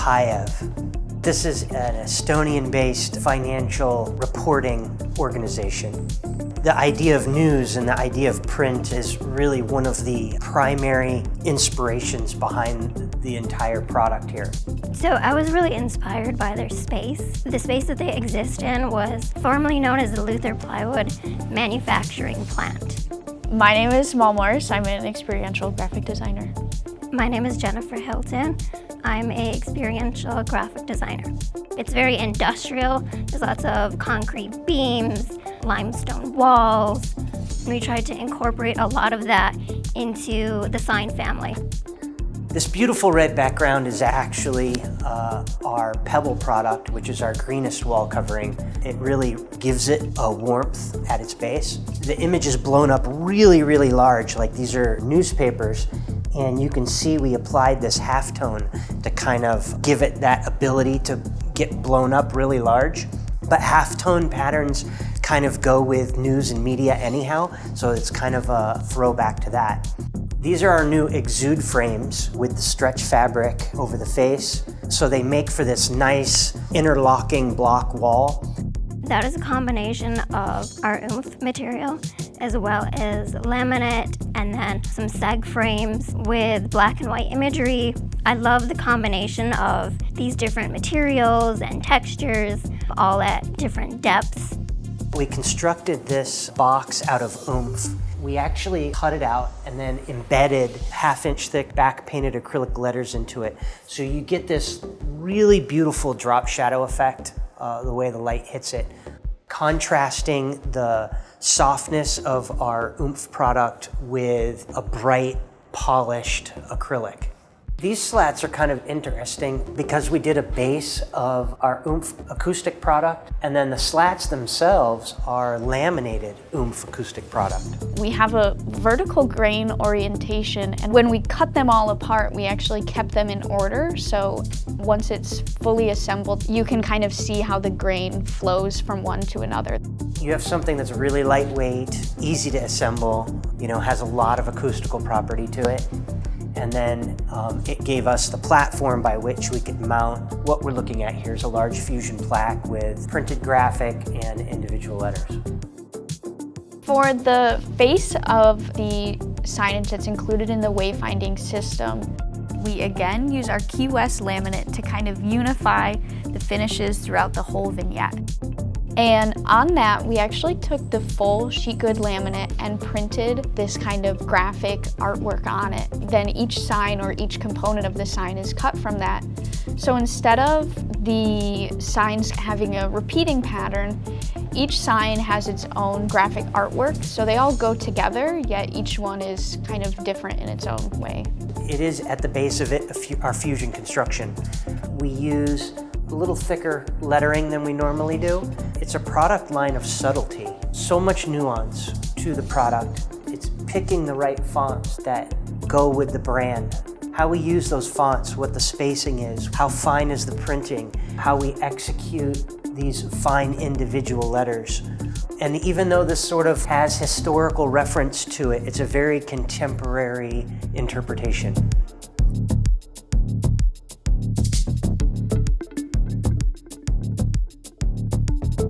Äripäev. This is an Estonian-based financial reporting organization. The idea of news and the idea of print is really one of the primary inspirations behind the entire product here. So I was really inspired by their space. The space that they exist in was formerly known as the Luther Plywood Manufacturing Plant. My name is Immerse. I'm an experiential graphic designer. My name is Jennifer Hilton. I'm an experiential graphic designer. It's very industrial. There's lots of concrete beams, limestone walls. We tried to incorporate a lot of that into the sign family. This beautiful red background is actually our Pebble product, which is our greenest wall covering. It really gives it a warmth at its base. The image is blown up really, really large, like these are newspapers, and you can see we applied this halftone to kind of give it that ability to get blown up really large. But halftone patterns kind of go with news and media anyhow, so it's kind of a throwback to that. These are our new exude frames with the stretch fabric over the face, so they make for this nice interlocking block wall. That is a combination of our oomph material as well as laminate and then some seg frames with black and white imagery. I love the combination of these different materials and textures, all at different depths. We constructed this box out of oomph. We actually cut it out and then embedded 1/2-inch thick back painted acrylic letters into it. So you get this really beautiful drop shadow effect, the way the light hits it, contrasting the softness of our oomph product with a bright, polished acrylic. These slats are kind of interesting because we did a base of our oomph acoustic product, and then the slats themselves are laminated oomph acoustic product. We have a vertical grain orientation, and when we cut them all apart, we actually kept them in order. So once it's fully assembled, you can kind of see how the grain flows from one to another. You have something that's really lightweight, easy to assemble, has a lot of acoustical property to it. And then it gave us the platform by which we could mount what we're looking at here is a large fusion plaque with printed graphic and individual letters. For the face of the signage that's included in the wayfinding system, we again use our Key West laminate to kind of unify the finishes throughout the whole vignette. And on that, we actually took the full sheet good laminate and printed this kind of graphic artwork on it. Then each sign or each component of the sign is cut from that. So instead of the signs having a repeating pattern, each sign has its own graphic artwork. So they all go together, yet each one is kind of different in its own way. It is at the base of it, our fusion construction. We use a little thicker lettering than we normally do. It's a product line of subtlety. So much nuance to the product. It's picking the right fonts that go with the brand. How we use those fonts, what the spacing is, how fine is the printing, how we execute these fine individual letters. And even though this sort of has historical reference to it, it's a very contemporary interpretation.